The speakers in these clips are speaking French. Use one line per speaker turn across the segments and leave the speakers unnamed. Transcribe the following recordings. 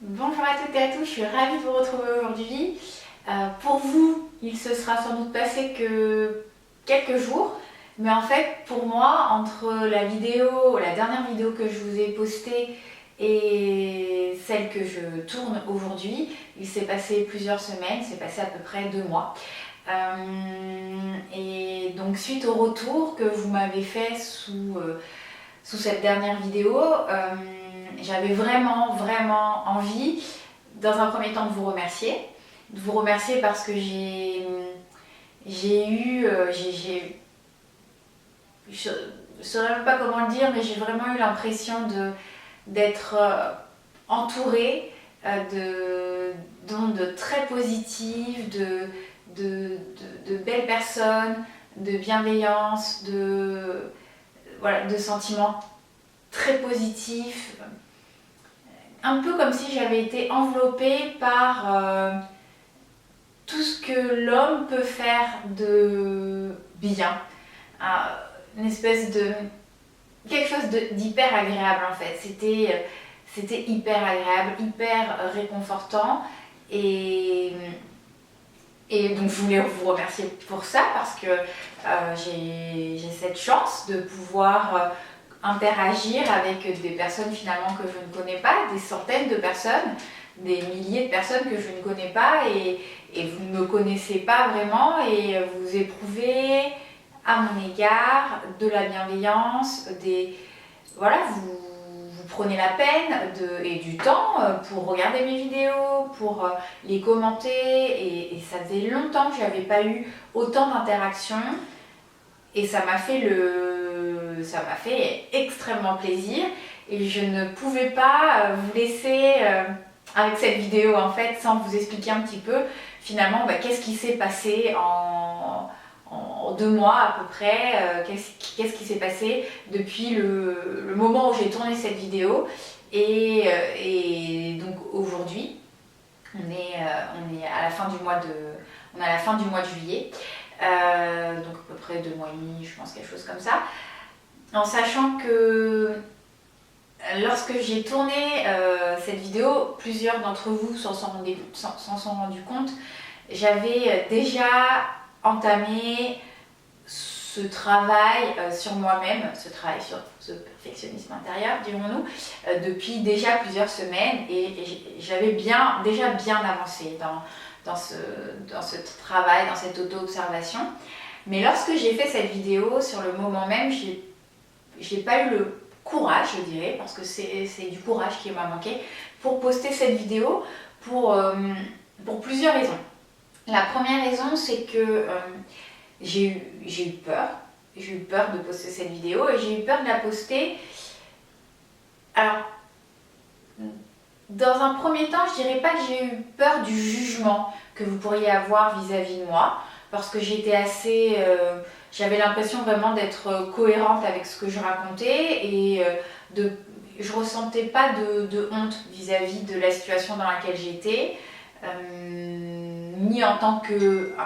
Bonjour à toutes et à tous, je suis ravie de vous retrouver aujourd'hui. Pour vous, il se sera sans doute passé que quelques jours, mais en fait pour moi, entre la dernière vidéo que je vous ai postée et celle que je tourne aujourd'hui, il s'est passé plusieurs semaines, il s'est passé à peu près 2 mois. Et donc suite au retour que vous m'avez fait sous cette dernière vidéo, j'avais vraiment envie, dans un premier temps, de vous remercier. De vous remercier parce que je ne saurais même pas comment le dire, mais j'ai vraiment eu l'impression d'être entourée d'ondes très positives, de belles personnes, de bienveillance, de sentiments très positifs, un peu comme si j'avais été enveloppée par tout ce que l'homme peut faire de bien. Une espèce de quelque chose d'hyper agréable en fait. C'était hyper agréable, hyper réconfortant et donc je voulais vous remercier pour ça parce que j'ai cette chance de pouvoir interagir avec des personnes finalement que je ne connais pas, des centaines de personnes, des milliers de personnes que je ne connais pas et vous ne me connaissez pas vraiment et vous éprouvez à mon égard de la bienveillance, voilà, vous prenez la peine et du temps pour regarder mes vidéos, pour les commenter et ça faisait longtemps que je n'avais pas eu autant d'interactions et ça m'a fait extrêmement plaisir et je ne pouvais pas vous laisser avec cette vidéo en fait sans vous expliquer un petit peu finalement qu'est-ce qui s'est passé en 2 mois à peu près, qu'est-ce qui s'est passé depuis le moment où j'ai tourné cette vidéo et donc aujourd'hui on est à la fin du mois de juillet, donc à peu près 2 mois et demi, je pense, quelque chose comme ça, en sachant que lorsque j'ai tourné cette vidéo, plusieurs d'entre vous s'en sont rendus compte, j'avais déjà entamé ce travail sur moi-même, ce travail sur ce perfectionnisme intérieur, dirons-nous, depuis déjà plusieurs semaines et j'avais déjà bien avancé dans ce travail, dans cette auto-observation. Mais lorsque j'ai fait cette vidéo, sur le moment même, j'ai pas eu le courage, je dirais, parce que c'est du courage qui m'a manqué, pour poster cette vidéo pour plusieurs raisons. La première raison, c'est que j'ai eu peur. J'ai eu peur de poster cette vidéo et j'ai eu peur de la poster. Alors, dans un premier temps, je dirais pas que j'ai eu peur du jugement que vous pourriez avoir vis-à-vis de moi, parce que j'avais l'impression vraiment d'être cohérente avec ce que je racontais et je ressentais pas de honte vis-à-vis de la situation dans laquelle j'étais, ni en tant que...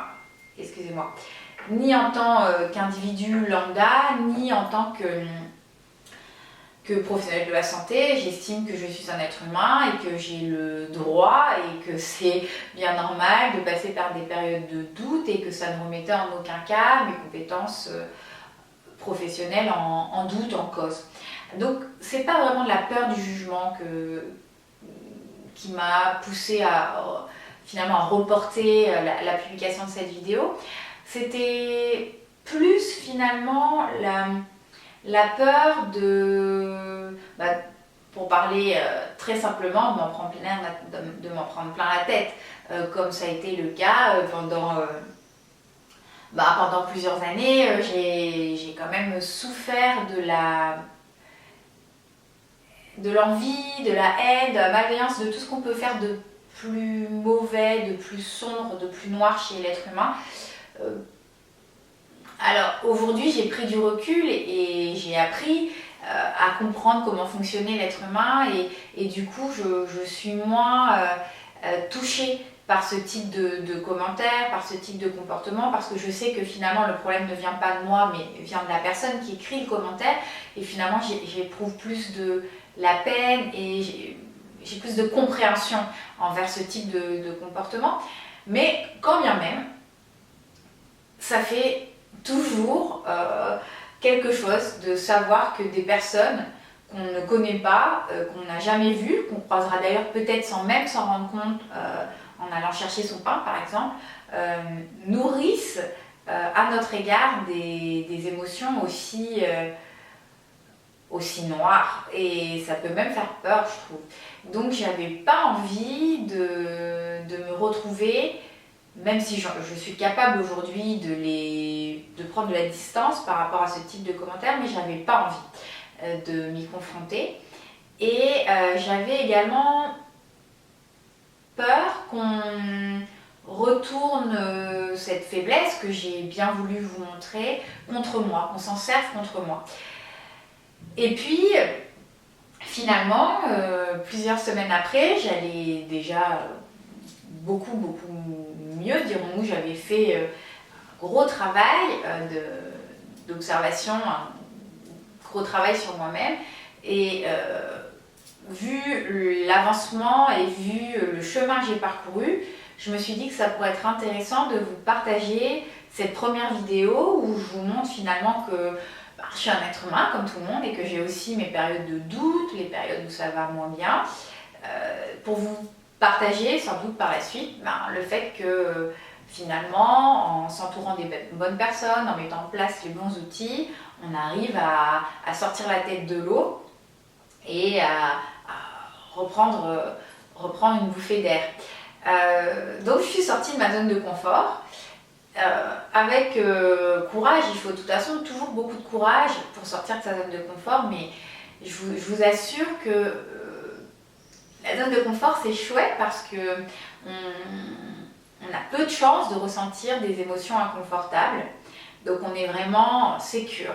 excusez-moi. Ni en tant qu'individu lambda, ni en tant que professionnel de la santé. J'estime que je suis un être humain et que j'ai le droit et que c'est bien normal de passer par des périodes de doute et que ça ne remettait en aucun cas mes compétences professionnelles en doute, en cause. Donc c'est pas vraiment de la peur du jugement qui m'a poussée à finalement à reporter la publication de cette vidéo. C'était plus finalement la peur pour parler très simplement, de m'en prendre plein la tête, comme ça a été le cas pendant plusieurs années. J'ai quand même souffert de l'envie, de la haine, de la malveillance, de tout ce qu'on peut faire de plus mauvais, de plus sombre, de plus noir chez l'être humain. Alors aujourd'hui j'ai pris du recul et j'ai appris à comprendre comment fonctionnait l'être humain et du coup je suis moins touchée par ce type de commentaires, par ce type de comportement, parce que je sais que finalement le problème ne vient pas de moi mais vient de la personne qui écrit le commentaire et finalement j'éprouve plus de la peine et j'ai plus de compréhension envers ce type de comportement. Mais quand bien même, ça fait toujours quelque chose de savoir que des personnes qu'on ne connaît pas, qu'on n'a jamais vues, qu'on croisera d'ailleurs peut-être sans même s'en rendre compte en allant chercher son pain par exemple, nourrissent à notre égard des émotions aussi noires. Et ça peut même faire peur, je trouve. Donc j'avais pas envie de me retrouver, même si je suis capable aujourd'hui de prendre de la distance par rapport à ce type de commentaires, mais j'avais pas envie de m'y confronter. Et j'avais également peur qu'on retourne cette faiblesse que j'ai bien voulu vous montrer contre moi, qu'on s'en serve contre moi. Et puis, finalement, plusieurs semaines après, j'allais déjà beaucoup mieux, dirons-nous. J'avais fait un gros travail d'observation, un gros travail sur moi-même. Et vu l'avancement et vu le chemin que j'ai parcouru, je me suis dit que ça pourrait être intéressant de vous partager cette première vidéo où je vous montre finalement que je suis un être humain comme tout le monde et que j'ai aussi mes périodes de doute, les périodes où ça va moins bien, pour vous partager sans doute par la suite le fait que finalement, en s'entourant des bonnes personnes, en mettant en place les bons outils, on arrive à sortir la tête de l'eau et à reprendre une bouffée d'air. Donc je suis sortie de ma zone de confort. Avec courage, il faut de toute façon toujours beaucoup de courage pour sortir de sa zone de confort, mais je vous assure que la zone de confort c'est chouette parce que on a peu de chances de ressentir des émotions inconfortables, donc on est vraiment sécure.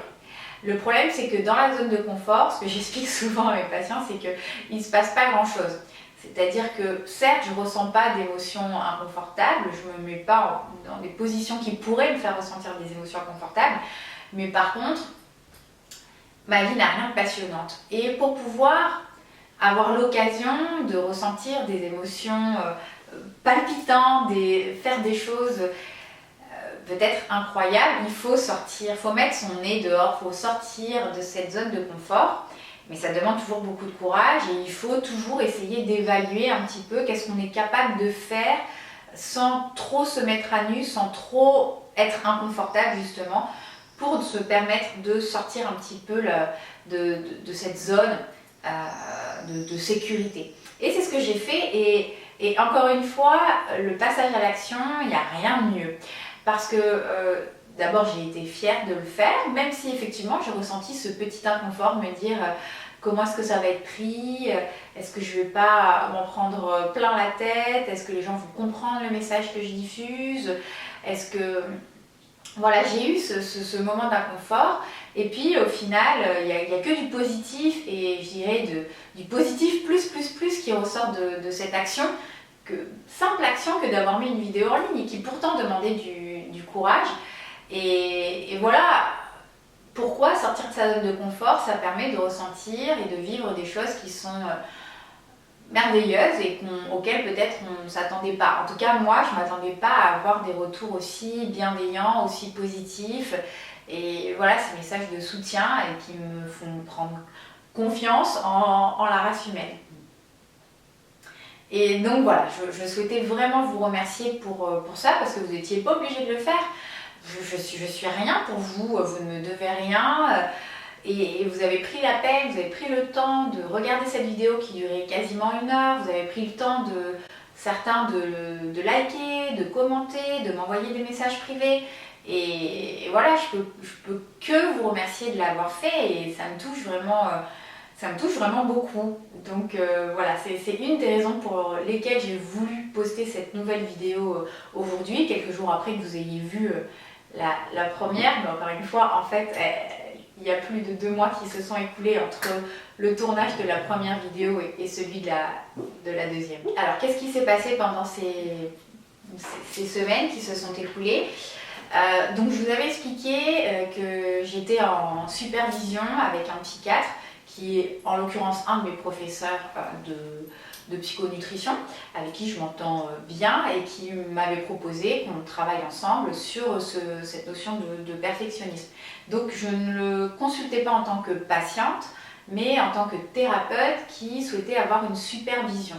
Le problème c'est que dans la zone de confort, ce que j'explique souvent à mes patients, c'est qu'il ne se passe pas grand chose. C'est-à-dire que certes, je ne ressens pas d'émotions inconfortables, je ne me mets pas dans des positions qui pourraient me faire ressentir des émotions inconfortables, mais par contre, ma vie n'a rien de passionnante. Et pour pouvoir avoir l'occasion de ressentir des émotions palpitantes, faire des choses peut-être incroyables, il faut sortir, il faut mettre son nez dehors, il faut sortir de cette zone de confort. Mais ça demande toujours beaucoup de courage et il faut toujours essayer d'évaluer un petit peu qu'est-ce qu'on est capable de faire sans trop se mettre à nu, sans trop être inconfortable justement, pour se permettre de sortir un petit peu de cette zone de sécurité. Et c'est ce que j'ai fait et encore une fois, le passage à l'action, il n'y a rien de mieux. Parce que d'abord, j'ai été fière de le faire, même si effectivement j'ai ressenti ce petit inconfort, me dire comment est-ce que ça va être pris, est-ce que je ne vais pas m'en prendre plein la tête, est-ce que les gens vont comprendre le message que je diffuse, est-ce que... Voilà, j'ai eu ce moment d'inconfort et puis au final, il n'y a que du positif et je dirais du positif plus qui ressort de cette action, simple action que d'avoir mis une vidéo en ligne et qui pourtant demandait du courage. Et voilà pourquoi sortir de sa zone de confort, ça permet de ressentir et de vivre des choses qui sont merveilleuses et auxquelles peut-être on ne s'attendait pas. En tout cas, moi, je ne m'attendais pas à avoir des retours aussi bienveillants, aussi positifs. Et voilà, ces messages de soutien et qui me font prendre confiance en la race humaine. Et donc voilà, je souhaitais vraiment vous remercier pour ça parce que vous n'étiez pas obligé de le faire. Je suis rien pour vous, vous ne me devez rien. Et vous avez pris la peine, vous avez pris le temps de regarder cette vidéo qui durait quasiment 1 heure. Vous avez pris le temps certains de liker, de commenter, de m'envoyer des messages privés. Et voilà, je peux que vous remercier de l'avoir fait et ça me touche vraiment beaucoup. Donc voilà, c'est une des raisons pour lesquelles j'ai voulu poster cette nouvelle vidéo aujourd'hui, quelques jours après que vous ayez vu la première. Mais encore une fois, en fait, il y a plus de 2 mois qui se sont écoulés entre le tournage de la première vidéo et celui de la deuxième. Alors, qu'est-ce qui s'est passé pendant ces semaines qui se sont écoulées ? Donc, je vous avais expliqué que j'étais en supervision avec un psychiatre qui est en l'occurrence un de mes professeurs de psychonutrition avec qui je m'entends bien et qui m'avait proposé qu'on travaille ensemble sur cette notion de perfectionnisme. Donc je ne le consultais pas en tant que patiente, mais en tant que thérapeute qui souhaitait avoir une supervision.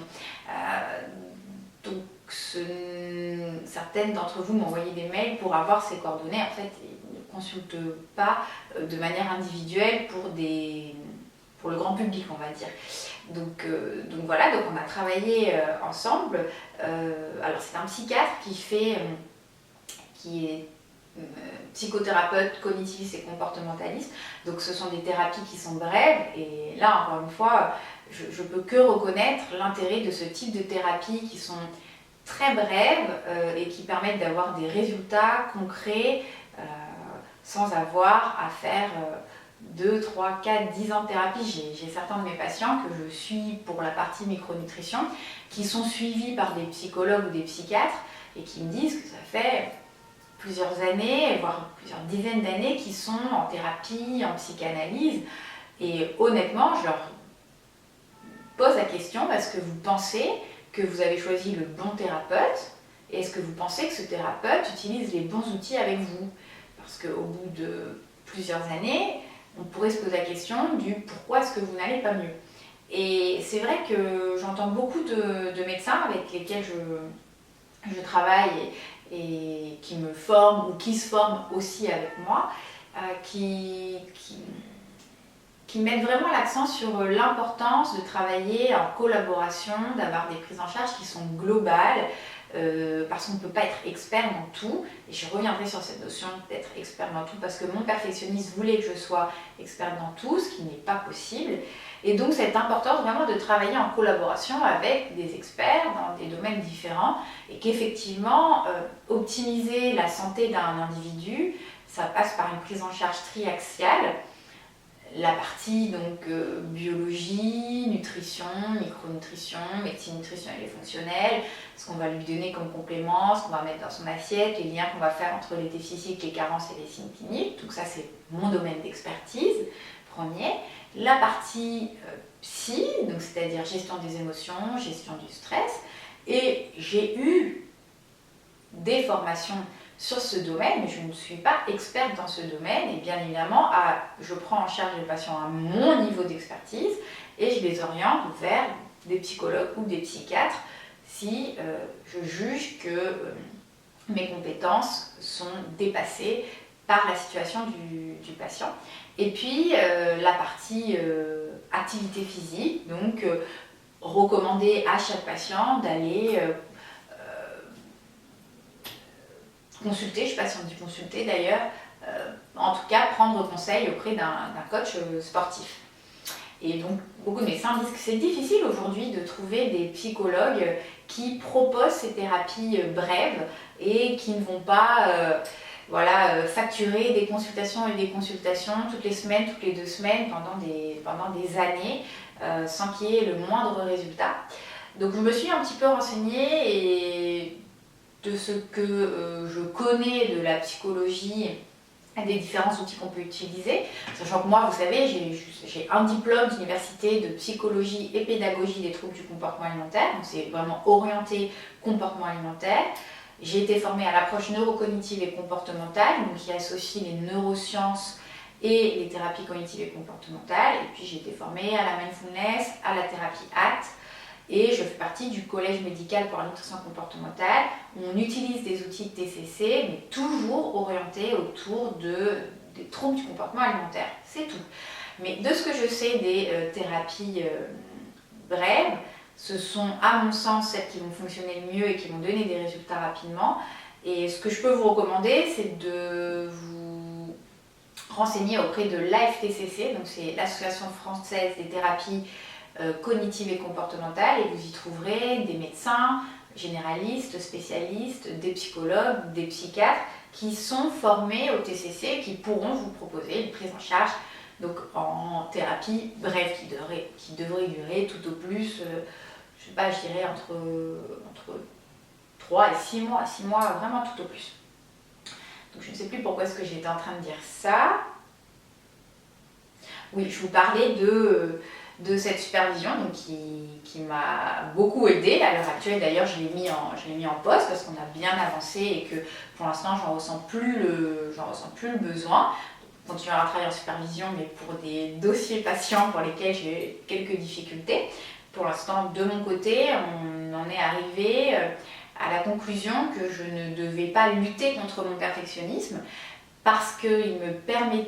Donc certaines d'entre vous m'ont envoyé des mails pour avoir ces coordonnées. En fait, ils ne consultent pas de manière individuelle pour le grand public, on va dire. Donc voilà, donc on a travaillé ensemble. Alors c'est un psychiatre qui est psychothérapeute cognitiviste et comportementaliste. Donc ce sont des thérapies qui sont brèves. Et là, encore une fois, je peux que reconnaître l'intérêt de ce type de thérapies qui sont très brèves et qui permettent d'avoir des résultats concrets sans avoir à faire 2, 3, 4, 10 ans de thérapie. J'ai certains de mes patients que je suis pour la partie micronutrition qui sont suivis par des psychologues ou des psychiatres et qui me disent que ça fait plusieurs années, voire plusieurs dizaines d'années qu'ils sont en thérapie, en psychanalyse. Et honnêtement, je leur pose la question, est-ce que vous pensez que vous avez choisi le bon thérapeute et est-ce que vous pensez que ce thérapeute utilise les bons outils avec vous? Parce qu'au bout de plusieurs années, on pourrait se poser la question du pourquoi est-ce que vous n'allez pas mieux. Et c'est vrai que j'entends beaucoup de médecins avec lesquels je travaille et qui me forment ou qui se forment aussi avec moi, qui mettent vraiment l'accent sur l'importance de travailler en collaboration, d'avoir des prises en charge qui sont globales, parce qu'on ne peut pas être expert dans tout, et je reviendrai sur cette notion d'être expert dans tout, parce que mon perfectionniste voulait que je sois experte dans tout, ce qui n'est pas possible, et donc cette importance vraiment de travailler en collaboration avec des experts dans des domaines différents, et qu'effectivement, optimiser la santé d'un individu, ça passe par une prise en charge triaxiale, la partie donc biologie, nutrition, micronutrition, médecine nutritionnelle et fonctionnelle, ce qu'on va lui donner comme complément, ce qu'on va mettre dans son assiette, les liens qu'on va faire entre les déficits, les carences et les signes cliniques. Donc ça c'est mon domaine d'expertise premier. La partie psy, donc c'est-à-dire gestion des émotions, gestion du stress. Et j'ai eu des formations sur ce domaine, mais je ne suis pas experte dans ce domaine et bien évidemment, je prends en charge les patients à mon niveau d'expertise et je les oriente vers des psychologues ou des psychiatres si je juge que mes compétences sont dépassées par la situation du patient. Et puis la partie activité physique, donc recommander à chaque patient d'aller consulter, je ne sais pas si on dit consulter d'ailleurs, en tout cas prendre conseil auprès d'un coach sportif. Et donc beaucoup de médecins disent que c'est difficile aujourd'hui de trouver des psychologues qui proposent ces thérapies brèves et qui ne vont pas facturer des consultations et des consultations toutes les semaines, toutes les 2 semaines pendant des années sans qu'il y ait le moindre résultat. Donc je me suis un petit peu renseignée et de ce que je connais de la psychologie et des différents outils qu'on peut utiliser, sachant que moi, vous savez, j'ai un diplôme d'université de psychologie et pédagogie des troubles du comportement alimentaire, donc c'est vraiment orienté comportement alimentaire. J'ai été formée à l'approche neurocognitive et comportementale, donc qui associe les neurosciences et les thérapies cognitives et comportementales, et puis j'ai été formée à la mindfulness, à la thérapie ACT, et je fais partie du collège médical pour la nutrition comportementale où on utilise des outils de TCC, mais toujours orientés autour des troubles du comportement alimentaire. C'est tout. Mais de ce que je sais des thérapies brèves, ce sont à mon sens celles qui vont fonctionner le mieux et qui vont donner des résultats rapidement. Et ce que je peux vous recommander, c'est de vous renseigner auprès de l'AFTCC, donc c'est l'Association française des thérapies cognitives et comportementales, et vous y trouverez des médecins généralistes, spécialistes, des psychologues, des psychiatres qui sont formés au TCC, qui pourront vous proposer une prise en charge donc en thérapie brève qui devrait durer tout au plus, je sais pas, je dirais entre 3 et 6 mois, 6 mois vraiment tout au plus. Donc je ne sais plus pourquoi est-ce que j'étais en train de dire ça. Oui, je vous parlais de cette supervision, donc qui m'a beaucoup aidée. À l'heure actuelle, d'ailleurs, je l'ai mis en pause parce qu'on a bien avancé et que pour l'instant, j'en ressens plus le besoin. On continuera à travailler en supervision, mais pour des dossiers patients pour lesquels j'ai quelques difficultés. Pour l'instant, de mon côté, on en est arrivé à la conclusion que je ne devais pas lutter contre mon perfectionnisme parce qu'il me permet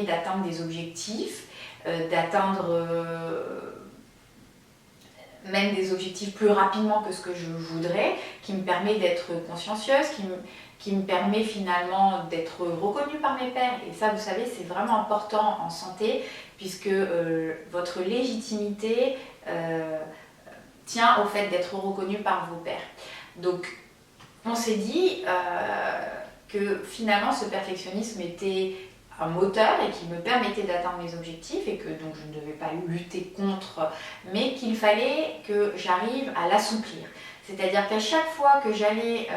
d'atteindre des objectifs, d'atteindre même des objectifs plus rapidement que ce que je voudrais, qui me permet d'être consciencieuse, qui me permet finalement d'être reconnue par mes pairs. Et ça, vous savez, c'est vraiment important en santé, puisque votre légitimité tient au fait d'être reconnu par vos pairs. Donc, on s'est dit que finalement, ce perfectionnisme était un moteur et qui me permettait d'atteindre mes objectifs et que donc je ne devais pas lutter contre, mais qu'il fallait que j'arrive à l'assouplir. C'est-à-dire qu'à chaque fois que j'allais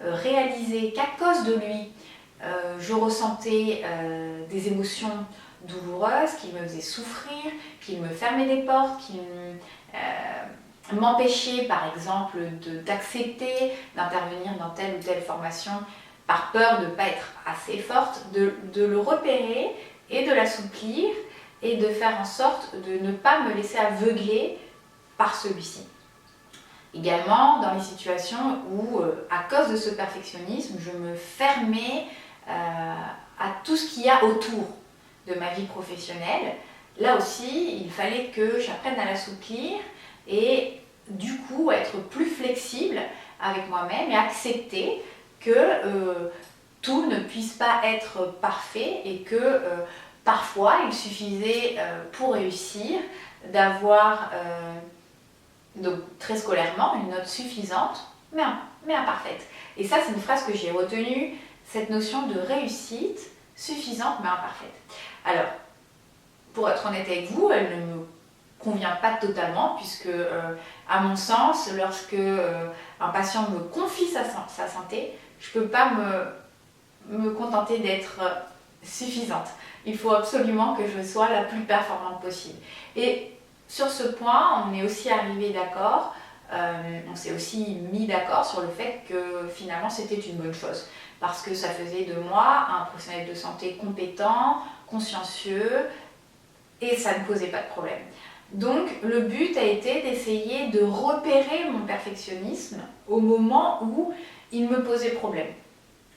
réaliser qu'à cause de lui, je ressentais des émotions douloureuses qui me faisaient souffrir, qui me fermaient des portes, qui m'empêchaient par exemple d'accepter d'intervenir dans telle ou telle formation par peur de ne pas être assez forte, de le repérer et de l'assouplir et de faire en sorte de ne pas me laisser aveugler par celui-ci. Également dans les situations où, à cause de ce perfectionnisme, je me fermais à tout ce qu'il y a autour de ma vie professionnelle. Là aussi, il fallait que j'apprenne à l'assouplir et du coup être plus flexible avec moi-même et accepter que tout ne puisse pas être parfait et que parfois il suffisait pour réussir d'avoir donc très scolairement une note suffisante mais imparfaite. Et ça, c'est une phrase que j'ai retenue, cette notion de réussite suffisante mais imparfaite. Alors, pour être honnête avec vous, elle ne me convient pas totalement puisque à mon sens, lorsque un patient me confie sa santé, je ne peux pas me contenter d'être suffisante. Il faut absolument que je sois la plus performante possible. Et sur ce point, on est aussi arrivé d'accord, on s'est aussi mis d'accord sur le fait que finalement c'était une bonne chose. Parce que ça faisait de moi un professionnel de santé compétent, consciencieux, et ça ne posait pas de problème. Donc le but a été d'essayer de repérer mon perfectionnisme au moment où il me posait problème,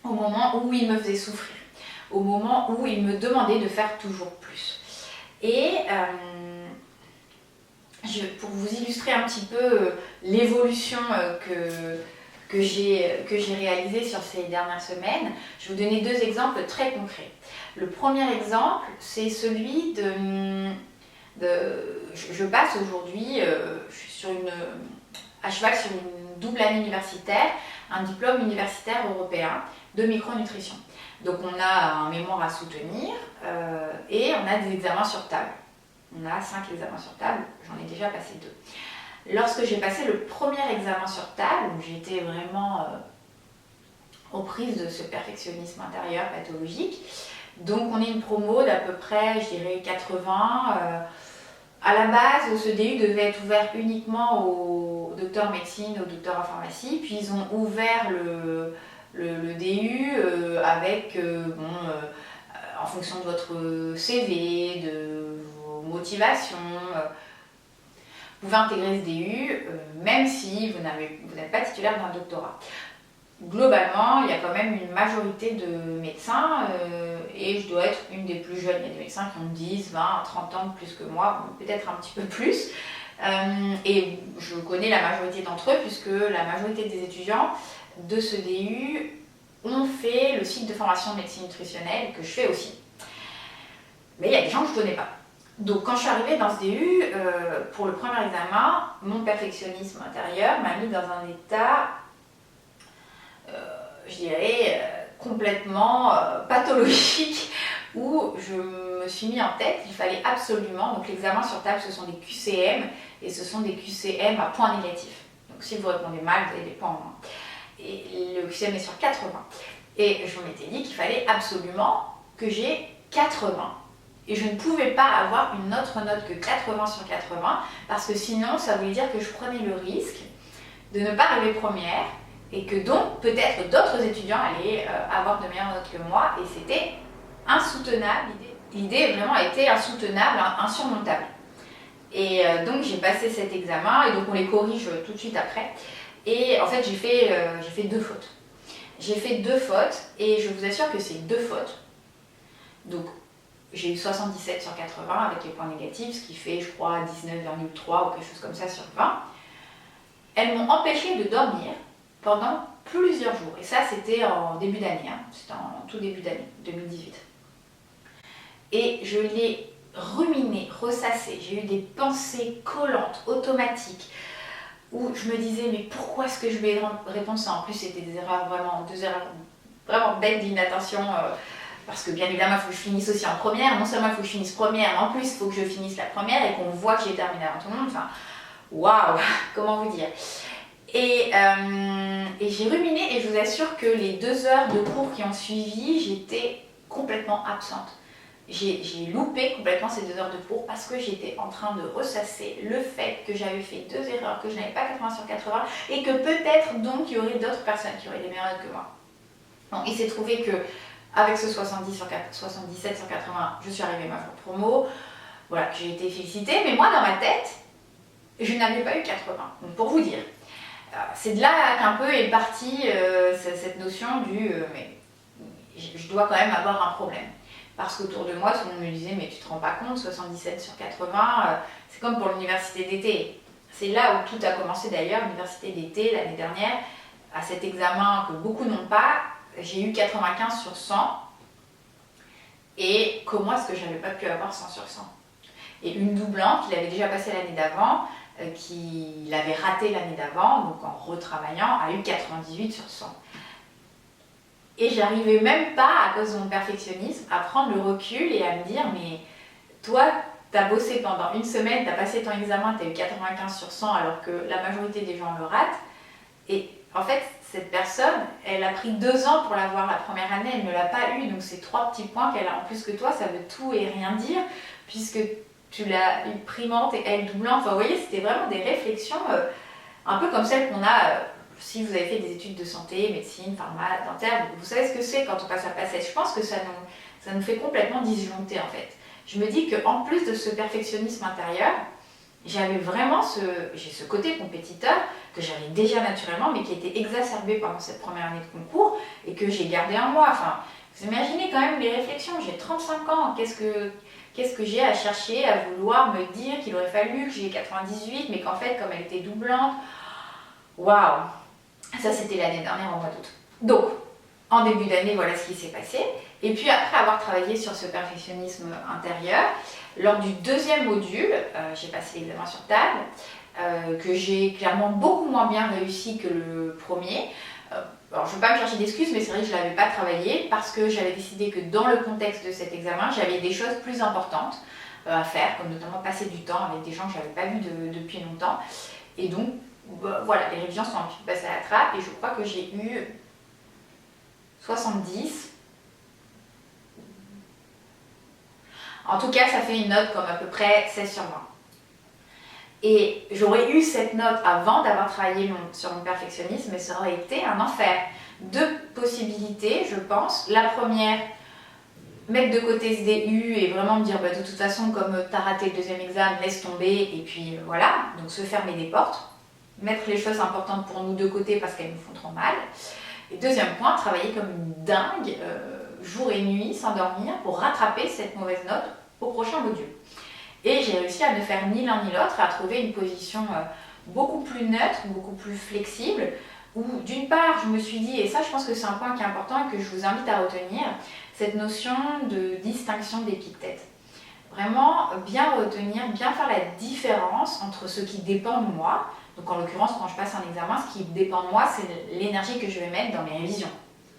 au moment où il me faisait souffrir, au moment où il me demandait de faire toujours plus. Et pour vous illustrer un petit peu l'évolution que j'ai réalisée sur ces dernières semaines, je vais vous donner deux exemples très concrets. Le premier exemple, c'est celui je passe aujourd'hui, je suis à cheval sur une double année universitaire, un diplôme universitaire européen de micronutrition. Donc on a un mémoire à soutenir et on a des examens sur table. On a 5 examens sur table, j'en ai déjà passé 2. Lorsque j'ai passé le premier examen sur table, où j'étais vraiment aux prises de ce perfectionnisme intérieur pathologique, donc on est une promo d'à peu près, je dirais 80. À la base, ce DU devait être ouvert uniquement aux docteurs en médecine, aux docteurs en pharmacie, puis ils ont ouvert le DU avec, en fonction de votre CV, de vos motivations, vous pouvez intégrer ce DU même si vous n'êtes pas titulaire d'un doctorat. Globalement, il y a quand même une majorité de médecins et je dois être une des plus jeunes. Il y a des médecins qui ont 10, 20, 30 ans de plus que moi, peut-être un petit peu plus. Et je connais la majorité d'entre eux puisque la majorité des étudiants de ce DU ont fait le cycle de formation de médecine nutritionnelle que je fais aussi. Mais il y a des gens que je ne connais pas. Donc quand je suis arrivée dans ce DU, pour le premier examen, mon perfectionnisme intérieur m'a mis dans un état je dirais, complètement pathologique où je me suis mis en tête qu'il fallait absolument, donc l'examen sur table ce sont des QCM et ce sont des QCM à points négatifs. Donc si vous répondez mal, vous avez des points en moins. Et le QCM est sur 80. Et je m'étais dit qu'il fallait absolument que j'ai 80 Et je ne pouvais pas avoir une autre note que 80 sur 80 parce que sinon ça voulait dire que je prenais le risque de ne pas arriver première et que donc peut-être d'autres étudiants allaient avoir de meilleures notes que moi et c'était insoutenable. L'idée vraiment était insoutenable, insurmontable. Et donc j'ai passé cet examen et donc on les corrige tout de suite après. Et en fait j'ai fait 2 fautes. J'ai fait 2 fautes et je vous assure que ces 2 fautes, donc j'ai eu 77 sur 80 avec les points négatifs, ce qui fait je crois 19,3 ou quelque chose comme ça sur 20. Elles m'ont empêché de dormir pendant plusieurs jours. Et ça c'était en début d'année, c'était en tout début d'année, 2018. Et je l'ai ruminé, ressassé, j'ai eu des pensées collantes, automatiques, où je me disais mais pourquoi est-ce que je vais répondre ça? En plus c'était des erreurs vraiment, 2 erreurs vraiment bêtes d'inattention, parce que bien évidemment il faut que je finisse aussi en première, non seulement il faut que je finisse première, mais en plus il faut que je finisse la première et qu'on voit que j'ai terminé avant tout le monde, enfin waouh, comment vous dire. Et j'ai ruminé et je vous assure que les 2 heures de cours qui ont suivi, j'étais complètement absente. J'ai loupé complètement ces 2 heures de cours parce que j'étais en train de ressasser le fait que j'avais fait 2 erreurs, que je n'avais pas 80 sur 80 et que peut-être donc il y aurait d'autres personnes qui auraient des meilleures notes que moi. Donc il s'est trouvé que avec ce 77 sur 80, je suis arrivée à ma promo, voilà, que j'ai été félicitée, mais moi dans ma tête, je n'avais pas eu 80, donc pour vous dire. C'est de là qu'un peu est partie cette notion du mais je dois quand même avoir un problème. Parce qu'autour de moi, tout le monde me disait mais tu te rends pas compte, 77 sur 80, c'est comme pour l'université d'été. C'est là où tout a commencé d'ailleurs, l'université d'été l'année dernière, à cet examen que beaucoup n'ont pas, j'ai eu 95 sur 100. Et comment est-ce que je n'avais pas pu avoir 100 sur 100? Et une doublante qui l'avait déjà passé l'année d'avant, qui l'avait raté l'année d'avant, donc en retravaillant, a eu 98 sur 100. Et j'arrivais même pas, à cause de mon perfectionnisme, à prendre le recul et à me dire mais toi, t'as bossé pendant une semaine, t'as passé ton examen, t'as eu 95 sur 100 alors que la majorité des gens le ratent. Et en fait, cette personne, elle a pris 2 ans pour l'avoir la première année, elle ne l'a pas eu, donc c'est 3 petits points qu'elle a en plus que toi, ça veut tout et rien dire, puisque tu l'as eu primante et elle doublante. Enfin, vous voyez, c'était vraiment des réflexions un peu comme celles qu'on a... Si vous avez fait des études de santé, médecine, pharma, dentaire, vous savez ce que c'est quand on passe à passage. Je pense que ça nous fait complètement disjoncter en fait. Je me dis qu'en plus de ce perfectionnisme intérieur, j'avais vraiment j'ai ce côté compétiteur que j'avais déjà naturellement, mais qui était exacerbé pendant cette première année de concours et que j'ai gardé en moi. Enfin, vous imaginez quand même les réflexions, j'ai 35 ans, qu'est-ce que j'ai à chercher, à vouloir me dire qu'il aurait fallu que j'ai 98, mais qu'en fait, comme elle était doublante, waouh! Ça, c'était l'année dernière, en mois d'août. Donc, en début d'année, voilà ce qui s'est passé. Et puis, après avoir travaillé sur ce perfectionnisme intérieur, lors du 2e module, j'ai passé l'examen sur table, que j'ai clairement beaucoup moins bien réussi que le premier. Alors, je ne veux pas me chercher d'excuses, mais c'est vrai que je ne l'avais pas travaillé parce que j'avais décidé que dans le contexte de cet examen, j'avais des choses plus importantes à faire, comme notamment passer du temps avec des gens que je n'avais pas vus depuis longtemps. Et donc, voilà, les révisions sont un petit peu passées à la trappe et je crois que j'ai eu 70. En tout cas, ça fait une note comme à peu près 16 sur 20. Et j'aurais eu cette note avant d'avoir travaillé sur mon perfectionnisme, mais ça aurait été un enfer. 2 possibilités, je pense. La première, mettre de côté ce DU et vraiment me dire bah, de toute façon, comme tu as raté le 2e examen, laisse tomber et puis voilà, donc se fermer des portes. Mettre les choses importantes pour nous de côté parce qu'elles nous font trop mal. Et 2e point, travailler comme une dingue, jour et nuit, sans dormir, pour rattraper cette mauvaise note au prochain module. Et j'ai réussi à ne faire ni l'un ni l'autre, à trouver une position beaucoup plus neutre, beaucoup plus flexible, où d'une part, je me suis dit, et ça je pense que c'est un point qui est important et que je vous invite à retenir, cette notion de distinction d'épithète. Vraiment bien retenir, bien faire la différence entre ce qui dépend de moi. Donc en l'occurrence, quand je passe un examen, ce qui dépend de moi, c'est l'énergie que je vais mettre dans mes révisions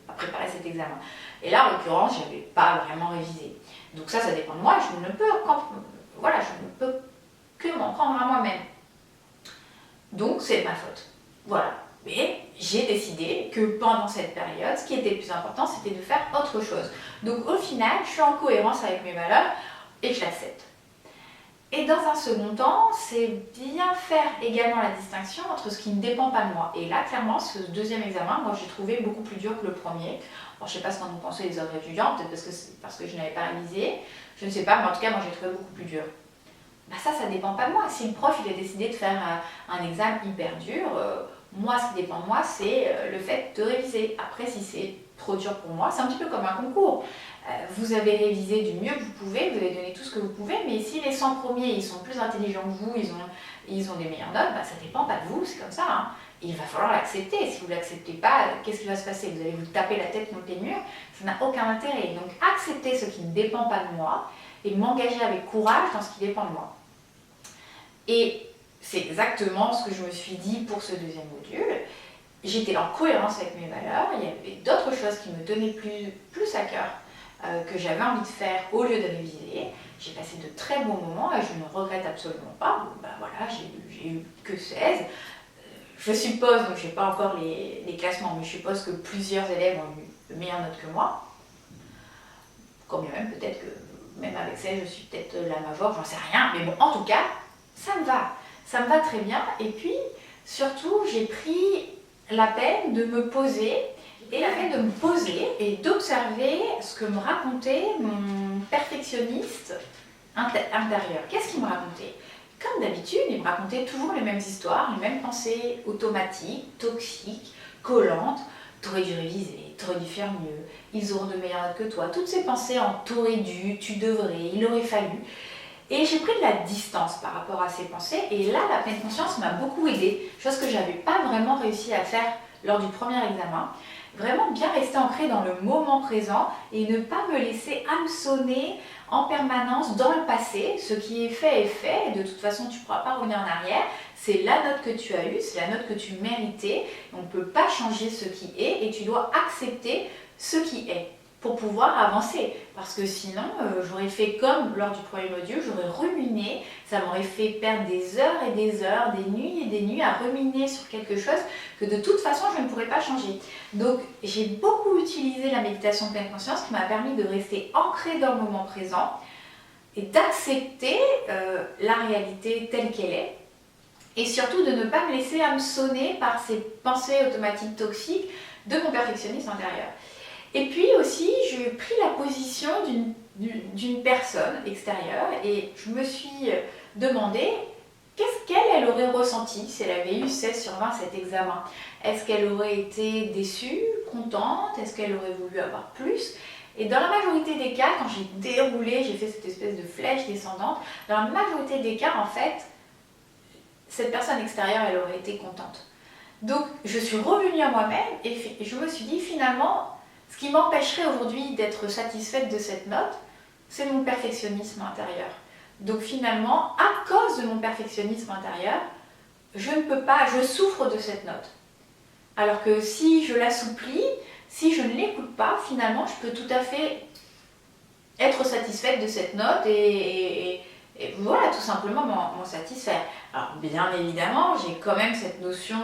à préparer cet examen. Et là, en l'occurrence, je n'avais pas vraiment révisé. Donc ça dépend de moi. Je ne peux que m'en prendre à moi-même. Donc c'est ma faute. Voilà. Mais j'ai décidé que pendant cette période, ce qui était le plus important, c'était de faire autre chose. Donc au final, je suis en cohérence avec mes valeurs. et je l'accepte. Et dans un second temps, c'est bien faire également la distinction entre ce qui ne dépend pas de moi. Et là, clairement, ce deuxième examen, moi j'ai trouvé beaucoup plus dur que le premier. Bon, je ne sais pas ce qu'en ont pensé les autres étudiants, peut-être parce que je n'avais pas révisé, je ne sais pas, mais en tout cas, moi j'ai trouvé beaucoup plus dur. Bah ça dépend pas de moi. Si le prof il a décidé de faire un examen hyper dur, moi ce qui dépend de moi c'est le fait de réviser. Après si c'est trop dur pour moi, c'est un petit peu comme un concours. Vous avez révisé du mieux que vous pouvez, vous avez donné tout ce que vous pouvez, mais si les 100 premiers ils sont plus intelligents que vous, ils ont des meilleures notes, bah ça dépend pas de vous, c'est comme ça. Hein. Il va falloir l'accepter. Si vous ne l'acceptez pas, qu'est-ce qui va se passer? Vous allez vous taper la tête contre les murs, ça n'a aucun intérêt. Donc accepter ce qui ne dépend pas de moi et m'engager avec courage dans ce qui dépend de moi. Et c'est exactement ce que je me suis dit pour ce deuxième module. J'étais en cohérence avec mes valeurs, il y avait d'autres choses qui me tenaient plus à cœur, que j'avais envie de faire au lieu de réviser. J'ai passé de très bons moments et je ne regrette absolument pas. Bon, bah voilà, j'ai eu que 16. Je suppose, donc je n'ai pas encore les classements, mais je suppose que plusieurs élèves ont eu de meilleures notes que moi. Quand bien même, peut-être que même avec 16, je suis peut-être la major, j'en sais rien. Mais bon, en tout cas, ça me va très bien. Et puis, surtout, j'ai pris la peine de me poser et d'observer ce que me racontait mon perfectionniste intérieur. Qu'est-ce qu'il me racontait? Comme d'habitude, il me racontait toujours les mêmes histoires, les mêmes pensées automatiques, toxiques, collantes. T'aurais dû réviser, t'aurais dû faire mieux, ils auront de meilleures notes que toi. Toutes ces pensées en t'aurais dû, tu devrais, il aurait fallu. Et j'ai pris de la distance par rapport à ces pensées. Et là, la pleine conscience m'a beaucoup aidée, chose que je n'avais pas vraiment réussi à faire lors du premier examen. Vraiment bien rester ancrée dans le moment présent et ne pas me laisser hameçonner en permanence dans le passé. Ce qui est fait, et de toute façon, tu ne pourras pas revenir en arrière. C'est la note que tu as eue, c'est la note que tu méritais. On ne peut pas changer ce qui est et tu dois accepter ce qui est pour pouvoir avancer. Parce que sinon, j'aurais fait comme lors du premier module, j'aurais ruminé, ça m'aurait fait perdre des heures et des heures, des nuits et des nuits à ruminer sur quelque chose que de toute façon, je ne pourrais pas changer. Donc, j'ai beaucoup utilisé la méditation de pleine conscience qui m'a permis de rester ancrée dans le moment présent et d'accepter la réalité telle qu'elle est. Et surtout de ne pas me laisser hameçonner par ces pensées automatiques toxiques de mon perfectionnisme intérieur. Et puis aussi, j'ai pris la position d'une personne extérieure et je me suis demandé qu'est-ce qu'elle aurait ressenti si elle avait eu 16 sur 20 cet examen. Est-ce qu'elle aurait été déçue, contente? Est-ce qu'elle aurait voulu avoir plus? Et dans la majorité des cas, quand j'ai déroulé, j'ai fait cette espèce de flèche descendante, dans la majorité des cas, en fait, cette personne extérieure, elle aurait été contente. Donc, je suis revenue à moi-même et je me suis dit finalement, ce qui m'empêcherait aujourd'hui d'être satisfaite de cette note, c'est mon perfectionnisme intérieur. Donc finalement, à cause de mon perfectionnisme intérieur, je ne peux pas, je souffre de cette note. Alors que si je l'assouplis, si je ne l'écoute pas, finalement, je peux tout à fait être satisfaite de cette note et voilà, tout simplement m'en satisfaire. Alors bien évidemment, j'ai quand même cette notion,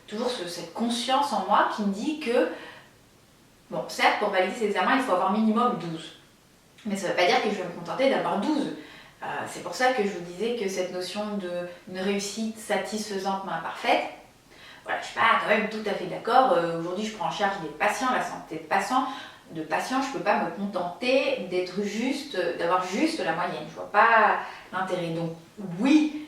toujours cette conscience en moi qui me dit que bon, certes, pour valider ces examens, il faut avoir minimum 12. Mais ça ne veut pas dire que je vais me contenter d'avoir 12. C'est pour ça que je vous disais que cette notion d'une réussite satisfaisante mais imparfaite, voilà, je ne suis pas quand même tout à fait d'accord. Aujourd'hui, je prends en charge des patients, la santé de patients. Je ne peux pas me contenter d'avoir juste la moyenne. Je ne vois pas l'intérêt. Donc oui,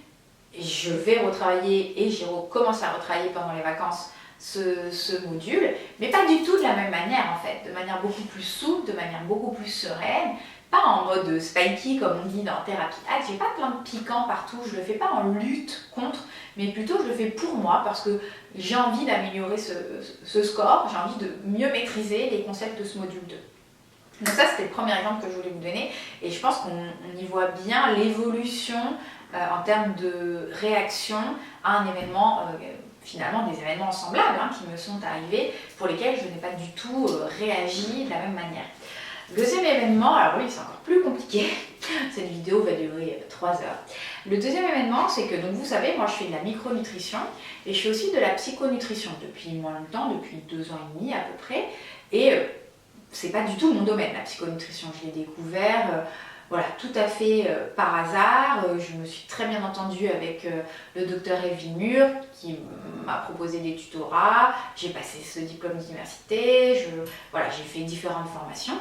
je vais retravailler et j'ai recommencé à retravailler pendant les vacances ce module, mais pas du tout de la même manière en fait, de manière beaucoup plus souple, de manière beaucoup plus sereine, pas en mode spiky comme on dit dans Thérapie Hack, j'ai pas plein de piquants partout, je le fais pas en lutte contre, mais plutôt je le fais pour moi parce que j'ai envie d'améliorer ce score, j'ai envie de mieux maîtriser les concepts de ce module 2. Donc ça c'était le premier exemple que je voulais vous donner et je pense qu'on y voit bien l'évolution en termes de réaction à un événement finalement des événements semblables qui me sont arrivés pour lesquels je n'ai pas du tout réagi de la même manière. Le deuxième événement, alors oui c'est encore plus compliqué, cette vidéo va durer 3 heures. Le deuxième événement c'est que donc vous savez moi je fais de la micronutrition et je fais aussi de la psychonutrition depuis moins longtemps, depuis 2 ans et demi à peu près et c'est pas du tout mon domaine la psychonutrition, je l'ai découvert voilà, tout à fait par hasard. Je me suis très bien entendue avec le docteur Yves Villemur qui m'a proposé des tutorats. J'ai passé ce diplôme d'université, voilà, j'ai fait différentes formations.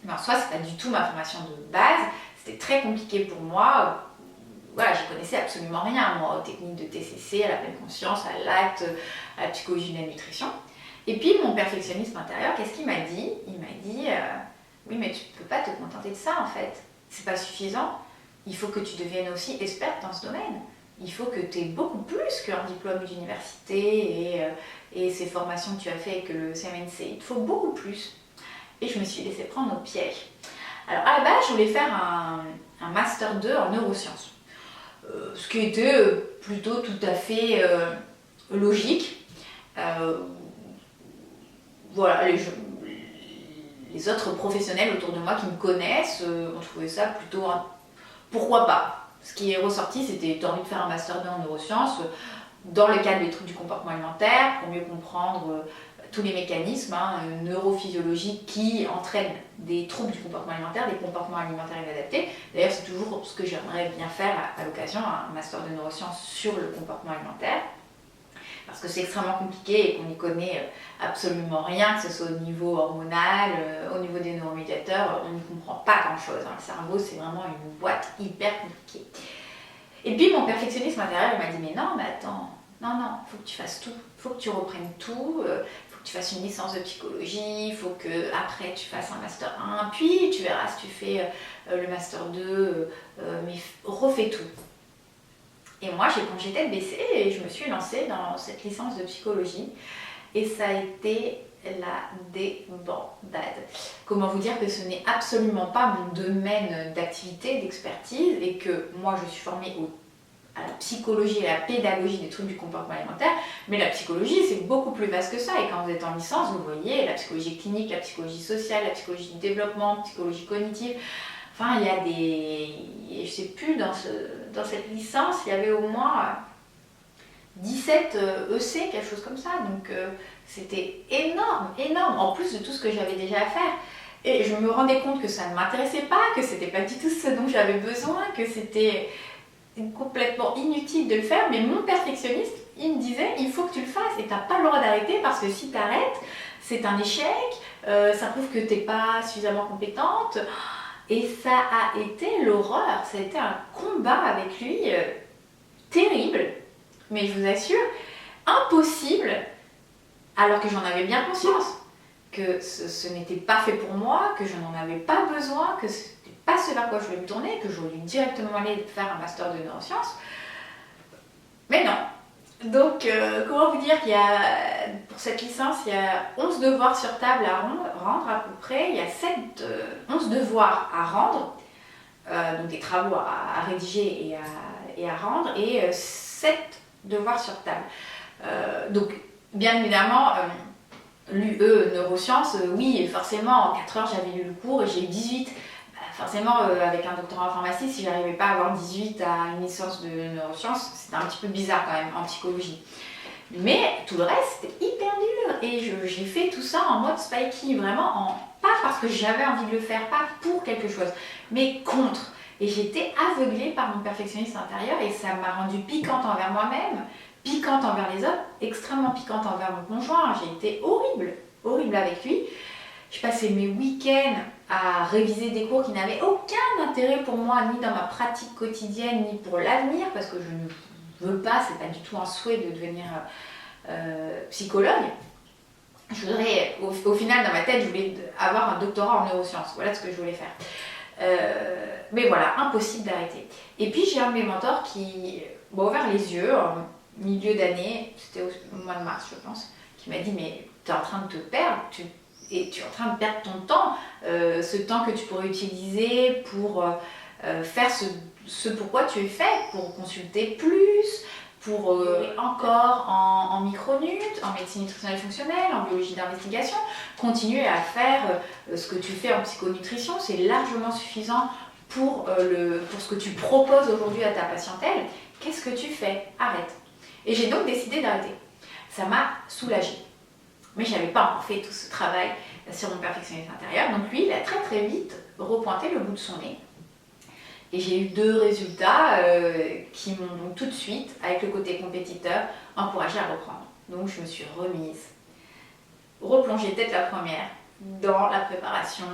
Mais en soi, c'est pas du tout ma formation de base. C'était très compliqué pour moi. Voilà, je connaissais absolument rien, moi, aux techniques de TCC, à la pleine conscience, à l'acte, à la psychologie de la nutrition. Et puis, mon perfectionnisme intérieur, qu'est-ce qu'il m'a dit? Il m'a dit, oui, mais tu ne peux pas te contenter de ça, en fait. C'est pas suffisant. Il faut que tu deviennes aussi experte dans ce domaine. Il faut que tu aies beaucoup plus qu'un diplôme d'université et ces formations que tu as fait avec le CMNC. Il te faut beaucoup plus. Et je me suis laissée prendre au piège. Alors, à la base, je voulais faire un Master 2 en neurosciences. Ce qui était plutôt tout à fait logique. Voilà, les autres professionnels autour de moi qui me connaissent ont trouvé ça plutôt pourquoi pas. Ce qui est ressorti, c'était t'as envie de faire un master 2 en neurosciences dans le cadre des troubles du comportement alimentaire pour mieux comprendre tous les mécanismes neurophysiologiques qui entraînent des troubles du comportement alimentaire, des comportements alimentaires inadaptés. D'ailleurs, c'est toujours ce que j'aimerais bien faire à l'occasion, un master de neurosciences sur le comportement alimentaire. Parce que c'est extrêmement compliqué et qu'on n'y connaît absolument rien, que ce soit au niveau hormonal, au niveau des neuromédiateurs, on n'y comprend pas grand-chose. Le cerveau, c'est vraiment une boîte hyper compliquée. Et puis mon perfectionnisme intérieur, il m'a dit, mais non, mais attends, non, il faut que tu fasses tout, il faut que tu reprennes tout, il faut que tu fasses une licence de psychologie, il faut que après tu fasses un master 1, puis tu verras si tu fais le master 2, mais refais tout. Et moi, j'ai plongé tête baissée et je me suis lancée dans cette licence de psychologie. Et ça a été la débandade. Comment vous dire que ce n'est absolument pas mon domaine d'activité, d'expertise, et que moi, je suis formée à la psychologie et à la pédagogie des troubles du comportement alimentaire, mais la psychologie, c'est beaucoup plus vaste que ça. Et quand vous êtes en licence, vous voyez la psychologie clinique, la psychologie sociale, la psychologie du développement, la psychologie cognitive. Enfin, il y a des... Je sais plus, dans cette licence, il y avait au moins 17 EC, quelque chose comme ça. Donc, c'était énorme, énorme, en plus de tout ce que j'avais déjà à faire. Et je me rendais compte que ça ne m'intéressait pas, que c'était pas du tout ce dont j'avais besoin, que c'était complètement inutile de le faire. Mais mon perfectionniste, il me disait, il faut que tu le fasses et tu n'as pas le droit d'arrêter parce que si tu arrêtes, c'est un échec, ça prouve que tu n'es pas suffisamment compétente. Et ça a été l'horreur, ça a été un combat avec lui terrible, mais je vous assure, impossible, alors que j'en avais bien conscience, que ce n'était pas fait pour moi, que je n'en avais pas besoin, que ce n'était pas ce vers quoi je voulais me tourner, que j'aurais dû directement aller faire un master de neurosciences. Mais non. Donc, comment vous dire qu'il y a, pour cette licence, il y a 11 devoirs sur table à rendre à peu près, il y a 11 devoirs à rendre, donc des travaux à rédiger et à rendre, et 7 devoirs sur table. Donc, bien évidemment, l'UE neurosciences, oui, forcément, en 4 heures, j'avais lu le cours et j'ai eu 18. Forcément, avec un doctorat en pharmacie, si j'arrivais pas à avoir 18 à une licence de neurosciences, c'était un petit peu bizarre quand même en psychologie. Mais tout le reste, c'était hyper dur. Et j'ai fait tout ça en mode spiky, vraiment, pas parce que j'avais envie de le faire, pas pour quelque chose, mais contre. Et j'étais aveuglée par mon perfectionnisme intérieur et ça m'a rendue piquante envers moi-même, piquante envers les autres, extrêmement piquante envers mon conjoint. J'ai été horrible avec lui. Je passais mes week-ends à réviser des cours qui n'avaient aucun intérêt pour moi, ni dans ma pratique quotidienne, ni pour l'avenir, parce que je ne veux pas, c'est pas du tout un souhait de devenir psychologue. Je voudrais, au final, dans ma tête, je voulais avoir un doctorat en neurosciences. Voilà ce que je voulais faire. Mais voilà, impossible d'arrêter. Et puis j'ai un de mes mentors qui m'a ouvert les yeux en milieu d'année, c'était au mois de mars, je pense, qui m'a dit mais tu es en train de te perdre, et tu es en train de perdre ton temps, ce temps que tu pourrais utiliser pour faire ce pourquoi tu es fait, pour consulter plus, pour encore en micronut, en médecine nutritionnelle fonctionnelle, en biologie d'investigation, continuer à faire ce que tu fais en psychonutrition, c'est largement suffisant pour ce que tu proposes aujourd'hui à ta patientèle. Qu'est-ce que tu fais? Arrête. Et j'ai donc décidé d'arrêter. Ça m'a soulagée. Mais je n'avais pas encore fait tout ce travail sur mon perfectionnisme intérieur. Donc lui, il a très très vite repointé le bout de son nez. Et j'ai eu 2 résultats qui m'ont donc tout de suite, avec le côté compétiteur, encouragée à reprendre. Donc je me suis remise, replongée tête la première dans la préparation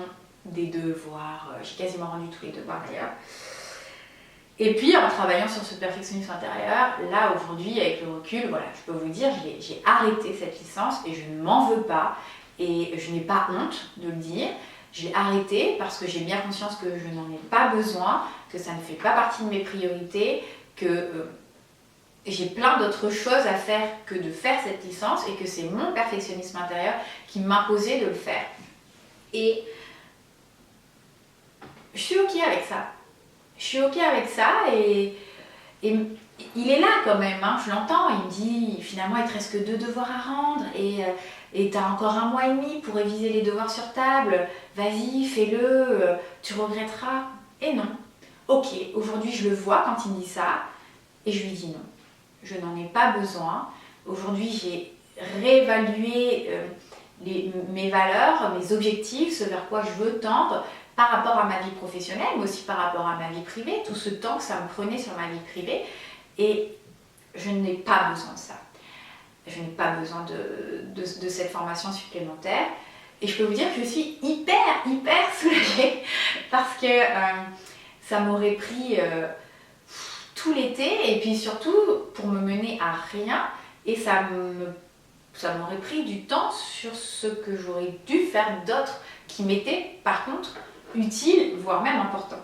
des devoirs. J'ai quasiment rendu tous les devoirs d'ailleurs. Et puis en travaillant sur ce perfectionnisme intérieur, là aujourd'hui avec le recul, voilà, je peux vous dire, j'ai arrêté cette licence et je ne m'en veux pas et je n'ai pas honte de le dire. Je l'ai arrêté parce que j'ai bien conscience que je n'en ai pas besoin, que ça ne fait pas partie de mes priorités, que j'ai plein d'autres choses à faire que de faire cette licence et que c'est mon perfectionnisme intérieur qui m'imposait de le faire. Et je suis ok avec ça. Je suis ok avec ça et il est là quand même, hein, je l'entends, il me dit finalement il te reste que 2 devoirs à rendre et t'as encore 1 mois et demi pour réviser les devoirs sur table, vas-y fais-le, tu regretteras. Et non, ok, aujourd'hui je le vois quand il me dit ça et je lui dis non, je n'en ai pas besoin. Aujourd'hui j'ai réévalué mes valeurs, mes objectifs, ce vers quoi je veux tendre par rapport à ma vie professionnelle, mais aussi par rapport à ma vie privée, tout ce temps que ça me prenait sur ma vie privée. Et je n'ai pas besoin de ça. Je n'ai pas besoin de cette formation supplémentaire. Et je peux vous dire que je suis hyper soulagée parce que ça m'aurait pris tout l'été et puis surtout pour me mener à rien. Et ça m'aurait pris du temps sur ce que j'aurais dû faire d'autre qui m'était par contre utile, voire même important.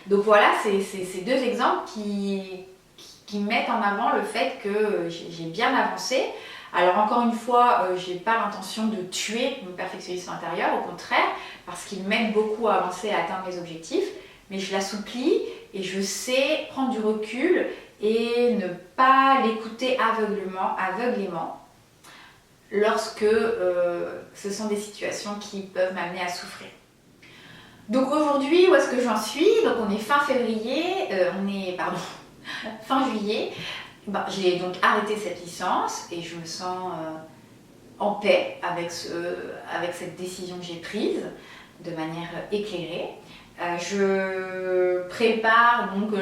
Donc voilà, c'est ces 2 exemples qui mettent en avant le fait que j'ai bien avancé. Alors encore une fois, je n'ai pas l'intention de tuer mon perfectionnisme intérieur, au contraire, parce qu'il m'aide beaucoup à avancer, à atteindre mes objectifs, mais je l'assouplis et je sais prendre du recul et ne pas l'écouter aveuglément lorsque ce sont des situations qui peuvent m'amener à souffrir. Donc aujourd'hui, où est-ce que j'en suis? Donc on est fin juillet. J'ai donc arrêté cette licence et je me sens en paix avec cette décision que j'ai prise de manière éclairée. Je prépare donc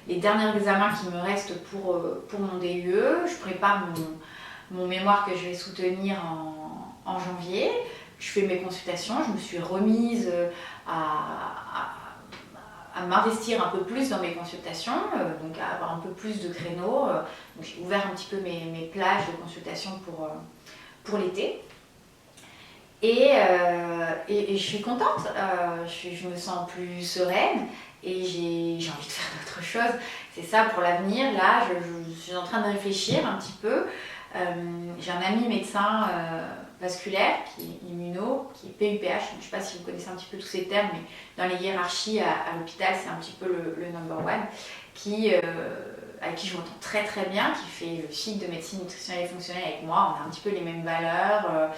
les derniers examens qui me restent pour mon DUE. Je prépare mon mémoire que je vais soutenir en janvier. Je fais mes consultations, je me suis remise à m'investir un peu plus dans mes consultations, donc à avoir un peu plus de créneaux. Donc j'ai ouvert un petit peu mes plages de consultation pour l'été. Et je suis contente, je me sens plus sereine et j'ai envie de faire d'autres choses. C'est ça pour l'avenir. Là, je suis en train de réfléchir un petit peu. J'ai un ami médecin vasculaire qui est immuno, qui est PUPH. Je ne sais pas si vous connaissez un petit peu tous ces termes, mais dans les hiérarchies à l'hôpital, c'est un petit peu le number one, avec qui je m'entends très bien, qui fait le cycle de médecine nutritionnelle et fonctionnelle avec moi. On a un petit peu les mêmes valeurs,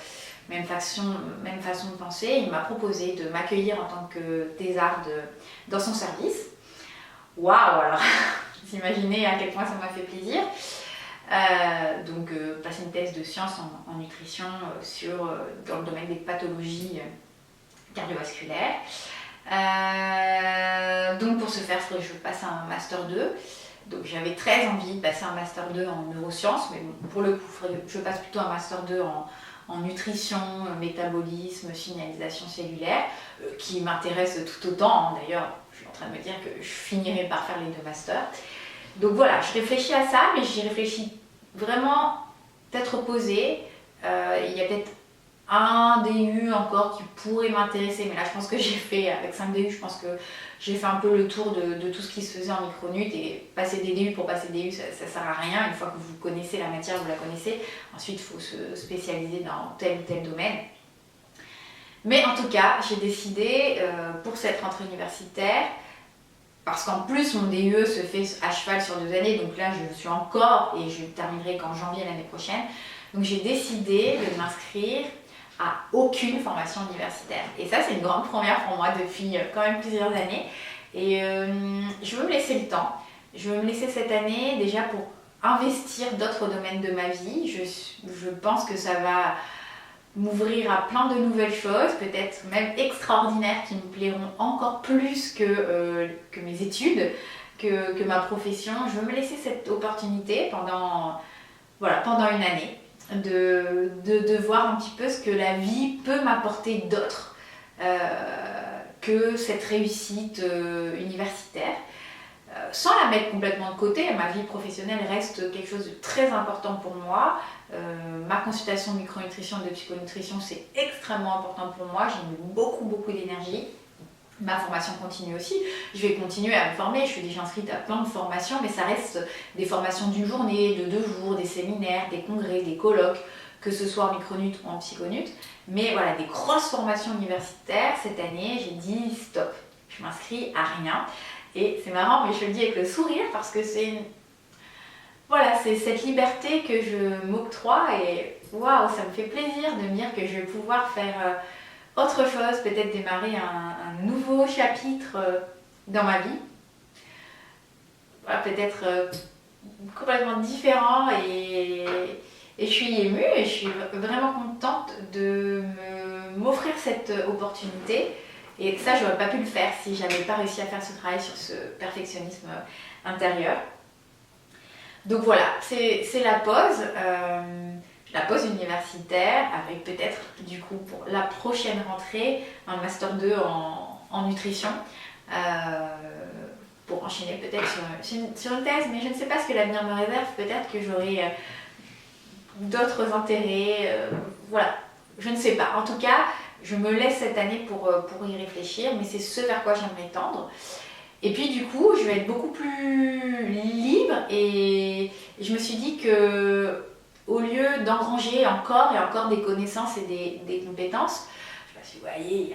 même façon de penser. Il m'a proposé de m'accueillir en tant que thésarde dans son service. Waouh, alors vous imaginez à quel point ça m'a fait plaisir. Donc passer une thèse de sciences en nutrition dans le domaine des pathologies cardiovasculaires. Donc pour ce faire, il faudrait que je passe un Master 2. Donc j'avais très envie de passer un Master 2 en neurosciences, mais bon, pour le coup, il faudrait que je passe plutôt un Master 2 en nutrition, métabolisme, signalisation cellulaire, qui m'intéresse tout autant. Hein. D'ailleurs, je suis en train de me dire que je finirai par faire les 2 masters. Donc voilà, je réfléchis à ça, mais j'y réfléchis vraiment peut-être posée. Il y a peut-être un DU encore qui pourrait m'intéresser, mais là je pense que j'ai fait, avec 5 DU, je pense que j'ai fait un peu le tour de tout ce qui se faisait en micronut et passer des DU pour passer des DU, ça sert à rien. Une fois que vous connaissez la matière, vous la connaissez. Ensuite, il faut se spécialiser dans tel ou tel domaine. Mais en tout cas, j'ai décidé pour cette rentrée universitaire, parce qu'en plus mon DUE se fait à cheval sur 2 années, donc là je suis encore et je terminerai qu'en janvier l'année prochaine. Donc j'ai décidé de m'inscrire à aucune formation universitaire. Et ça c'est une grande première pour moi depuis quand même plusieurs années. Et je veux me laisser le temps. Je veux me laisser cette année déjà pour investir d'autres domaines de ma vie. Je pense que ça va m'ouvrir à plein de nouvelles choses, peut-être même extraordinaires, qui me plairont encore plus que mes études, que ma profession. Je veux me laisser cette opportunité pendant une année, de voir un petit peu ce que la vie peut m'apporter d'autre que cette réussite universitaire. Sans la mettre complètement de côté, ma vie professionnelle reste quelque chose de très important pour moi. Ma consultation de micronutrition et de psychonutrition, c'est extrêmement important pour moi. J'ai mis beaucoup d'énergie. Ma formation continue aussi. Je vais continuer à me former. Je suis déjà inscrite à plein de formations, mais ça reste des formations d'une journée, de 2 jours, des séminaires, des congrès, des colloques, que ce soit en micronut ou en psychonut. Mais voilà, des grosses formations universitaires, cette année, j'ai dit stop. Je m'inscris à rien. Et c'est marrant, mais je le dis avec le sourire parce que c'est cette liberté que je m'octroie et waouh, ça me fait plaisir de me dire que je vais pouvoir faire autre chose, peut-être démarrer un nouveau chapitre dans ma vie. Voilà, peut-être complètement différent et je suis émue et je suis vraiment contente de m'offrir cette opportunité. Et ça, j'aurais pas pu le faire si j'avais pas réussi à faire ce travail sur ce perfectionnisme intérieur. Donc voilà, c'est la pause universitaire, avec peut-être du coup pour la prochaine rentrée, un Master 2 en nutrition, pour enchaîner peut-être sur une thèse, mais je ne sais pas ce que l'avenir me réserve, peut-être que j'aurai d'autres intérêts, voilà, je ne sais pas. En tout cas, je me laisse cette année pour y réfléchir, mais c'est ce vers quoi j'aimerais tendre. Et puis du coup, je vais être beaucoup plus libre et je me suis dit que au lieu d'engranger encore et encore des connaissances et des compétences, je me suis dit,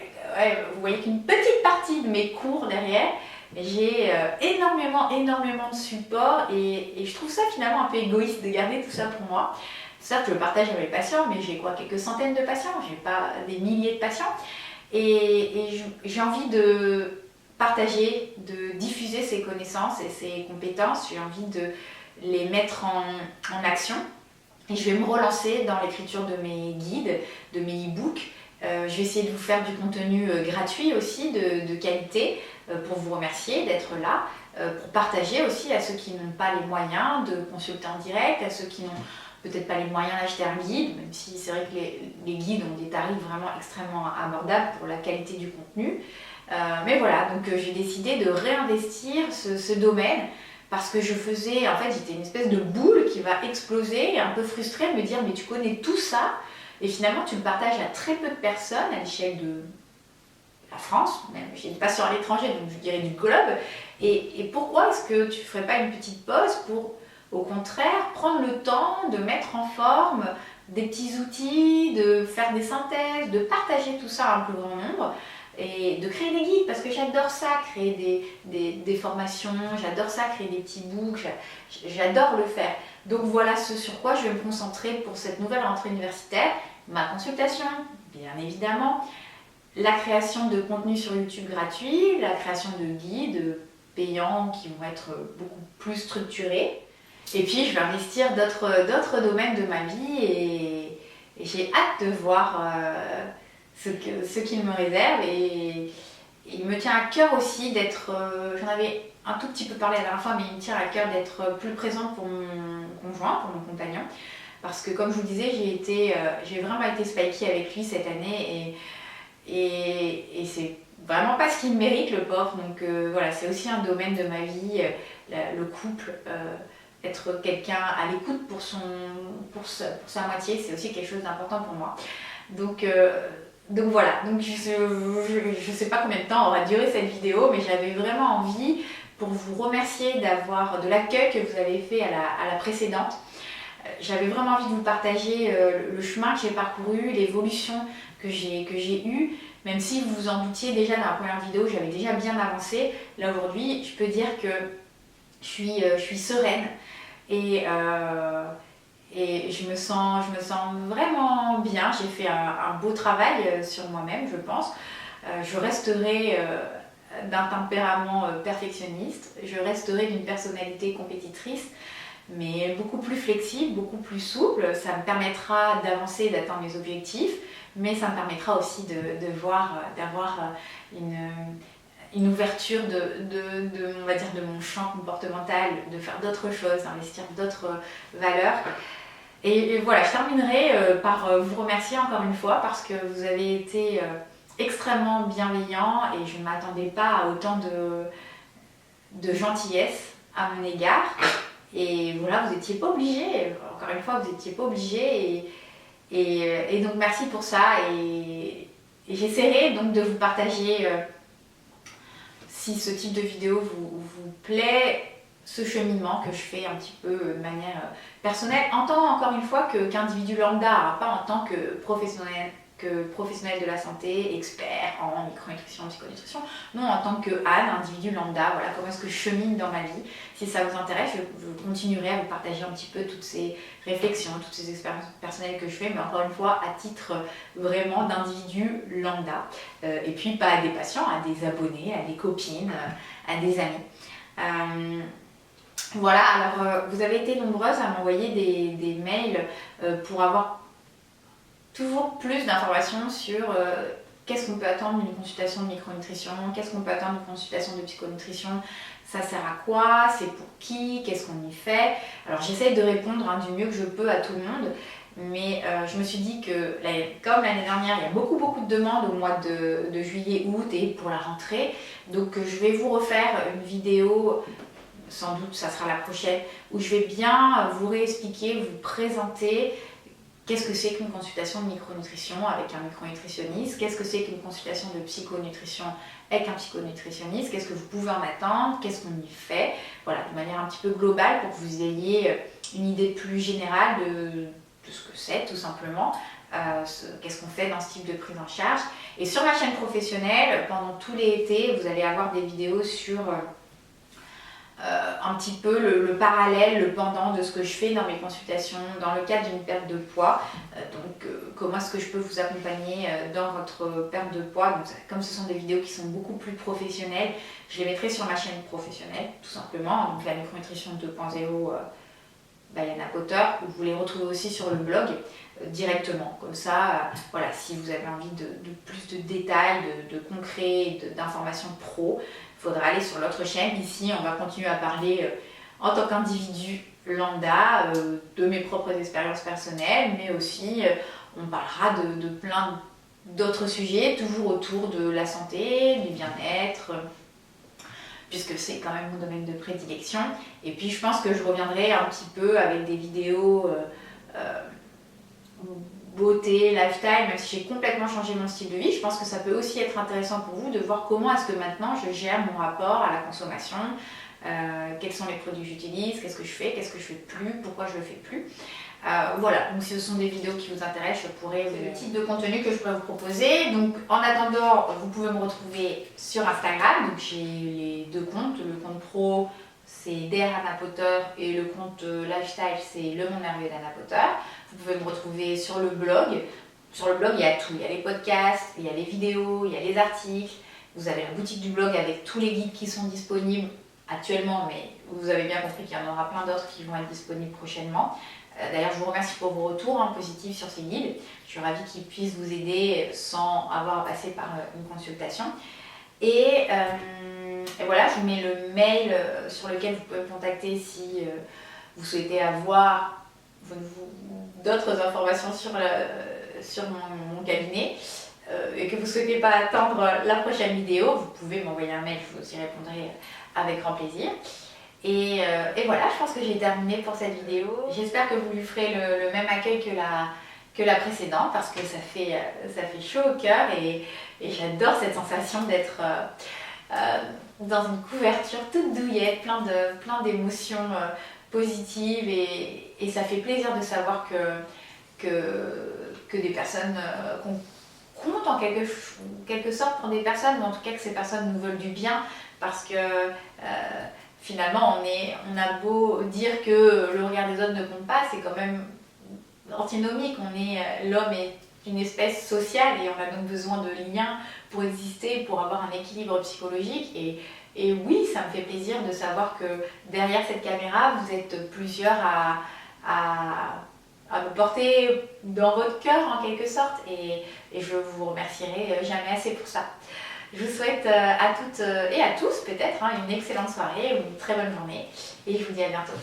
vous voyez qu'une petite partie de mes cours derrière, j'ai énormément de support et je trouve ça finalement un peu égoïste de garder tout ça pour moi. Certes, je le partage avec mes patients, mais j'ai quelques centaines de patients, j'ai pas des milliers de patients. Et j'ai envie de partager, de diffuser ces connaissances et ces compétences, j'ai envie de les mettre en action. Et je vais me relancer dans l'écriture de mes guides, de mes e-books. Je vais essayer de vous faire du contenu gratuit aussi, de qualité, pour vous remercier d'être là, pour partager aussi à ceux qui n'ont pas les moyens de consulter en direct, à ceux qui n'ont peut-être pas les moyens d'acheter un guide, même si c'est vrai que les guides ont des tarifs vraiment extrêmement abordables pour la qualité du contenu. Mais voilà, donc j'ai décidé de réinvestir ce domaine parce que j'étais une espèce de boule qui va exploser et un peu frustrée de me dire mais tu connais tout ça et finalement tu le partages à très peu de personnes à l'échelle de la France, même j'ai des patients à l'étranger donc je dirais du globe et pourquoi est-ce que tu ne ferais pas une petite pause pour au contraire prendre le temps de mettre en forme des petits outils, de faire des synthèses, de partager tout ça à un plus grand nombre et de créer des guides parce que j'adore ça, créer des formations, j'adore ça, créer des petits books, j'adore le faire. Donc voilà ce sur quoi je vais me concentrer pour cette nouvelle rentrée universitaire, ma consultation, bien évidemment, la création de contenus sur YouTube gratuits, la création de guides payants qui vont être beaucoup plus structurés. Et puis je vais investir d'autres domaines de ma vie et j'ai hâte de voir ce qu'il me réserve et il me tient à cœur aussi d'être, j'en avais un tout petit peu parlé la dernière fois, mais il me tient à cœur d'être plus présente pour mon conjoint, pour mon compagnon, parce que comme je vous le disais, j'ai vraiment été spikée avec lui cette année et c'est vraiment pas ce qu'il mérite le pauvre, donc voilà, c'est aussi un domaine de ma vie, le couple, être quelqu'un à l'écoute pour sa moitié, c'est aussi quelque chose d'important pour moi. Donc voilà, donc je sais pas combien de temps aura duré cette vidéo, mais j'avais vraiment envie pour vous remercier de l'accueil que vous avez fait à la précédente. J'avais vraiment envie de vous partager le chemin que j'ai parcouru, l'évolution que j'ai eue, même si vous vous en doutiez déjà dans la première vidéo, j'avais déjà bien avancé. Là aujourd'hui, je peux dire que je suis sereine et je me sens vraiment bien. J'ai fait un beau travail sur moi-même, je pense. Je resterai d'un tempérament perfectionniste, je resterai d'une personnalité compétitrice, mais beaucoup plus flexible, beaucoup plus souple. Ça me permettra d'avancer et d'atteindre mes objectifs. mais ça me permettra aussi d'avoir une ouverture on va dire, de mon champ comportemental, de faire d'autres choses, d'investir d'autres valeurs. Et voilà, je terminerai par vous remercier encore une fois parce que vous avez été extrêmement bienveillant et je ne m'attendais pas à autant de gentillesse à mon égard. Et voilà, vous n'étiez pas obligé, encore une fois, vous n'étiez pas obligé. Et donc merci pour ça. Et j'essaierai donc de vous partager, si ce type de vidéo vous plaît, ce cheminement que je fais un petit peu de manière personnelle, en tant, encore une fois, qu'individu lambda, pas en tant que professionnel de la santé, expert en micronutrition, psychonutrition, non, en tant que Anne, individu lambda, voilà comment est-ce que je chemine dans ma vie. Si ça vous intéresse, je continuerai à vous partager un petit peu toutes ces réflexions, toutes ces expériences personnelles que je fais, mais encore une fois, à titre vraiment d'individu lambda. Et puis pas à des patients, à des abonnés, à des copines, à des amis. Voilà, alors vous avez été nombreuses à m'envoyer des mails pour avoir toujours plus d'informations sur qu'est-ce qu'on peut attendre d'une consultation de micronutrition, qu'est-ce qu'on peut attendre d'une consultation de psychonutrition, ça sert à quoi, c'est pour qui, qu'est-ce qu'on y fait. Alors j'essaie de répondre du mieux que je peux à tout le monde, mais je me suis dit que comme l'année dernière, il y a beaucoup de demandes au mois de juillet, août et pour la rentrée, donc je vais vous refaire une vidéo, sans doute ça sera la prochaine, où je vais bien vous réexpliquer, vous présenter qu'est-ce que c'est qu'une consultation de micronutrition avec un micronutritionniste, qu'est-ce que c'est qu'une consultation de psychonutrition avec un psychonutritionniste, qu'est-ce que vous pouvez en attendre, qu'est-ce qu'on y fait, voilà, de manière un petit peu globale pour que vous ayez une idée plus générale de ce que c'est tout simplement, qu'est-ce qu'on fait dans ce type de prise en charge. Et sur ma chaîne professionnelle, pendant tout l'été, vous allez avoir des vidéos sur un petit peu le parallèle, le pendant de ce que je fais dans mes consultations dans le cadre d'une perte de poids. Comment est-ce que je peux vous accompagner dans votre perte de poids. Donc, comme ce sont des vidéos qui sont beaucoup plus professionnelles, je les mettrai sur ma chaîne professionnelle, tout simplement. Donc la micronutrition 2.0 Yana Potter, vous les retrouvez aussi sur le blog directement. Comme ça, voilà, si vous avez envie de plus de détails, de concret, d'informations pro, il faudra aller sur l'autre chaîne. Ici, on va continuer à parler en tant qu'individu lambda, de mes propres expériences personnelles, mais aussi on parlera de plein d'autres sujets, toujours autour de la santé, du bien-être, puisque c'est quand même mon domaine de prédilection. Et puis je pense que je reviendrai un petit peu avec des vidéos beauté, lifestyle, même si j'ai complètement changé mon style de vie. Je pense que ça peut aussi être intéressant pour vous de voir comment est-ce que maintenant je gère mon rapport à la consommation, quels sont les produits que j'utilise, qu'est-ce que je fais plus, pourquoi je le fais plus. Voilà, donc si ce sont des vidéos qui vous intéressent, je pourrais le type de contenu que je pourrais vous proposer. Donc en attendant, vous pouvez me retrouver sur Instagram. Donc j'ai les deux comptes, le compte pro c'est DR Anna Potter et le compte lifestyle c'est Le Monde Merveilleux d'Anna Potter. Vous pouvez me retrouver sur le blog. Sur le blog il y a tout, il y a les podcasts, il y a les vidéos, il y a les articles. Vous avez la boutique du blog avec tous les guides qui sont disponibles actuellement, mais vous avez bien compris qu'il y en aura plein d'autres qui vont être disponibles prochainement. D'ailleurs, je vous remercie pour vos retours positifs sur ces guides. Je suis ravie qu'ils puissent vous aider sans avoir à passer par une consultation. Et voilà, je vous mets le mail sur lequel vous pouvez me contacter si vous souhaitez avoir d'autres informations sur mon cabinet et que vous ne souhaitez pas attendre la prochaine vidéo. Vous pouvez m'envoyer un mail, je vous y répondrai avec grand plaisir. Et voilà, je pense que j'ai terminé pour cette vidéo. J'espère que vous lui ferez le même accueil que la précédente parce que ça fait chaud au cœur et j'adore cette sensation d'être dans une couverture toute douillette, plein d'émotions positives et ça fait plaisir de savoir que des personnes qu'on compte en quelque sorte pour des personnes, mais en tout cas que ces personnes nous veulent du bien parce que finalement, on a beau dire que le regard des autres ne compte pas, c'est quand même antinomique. L'homme est une espèce sociale et on a donc besoin de liens pour exister, pour avoir un équilibre psychologique. Et oui, ça me fait plaisir de savoir que derrière cette caméra, vous êtes plusieurs à à me porter dans votre cœur en quelque sorte, et je vous remercierai jamais assez pour ça. Je vous souhaite à toutes et à tous peut-être une excellente soirée ou une très bonne journée, et je vous dis à bientôt.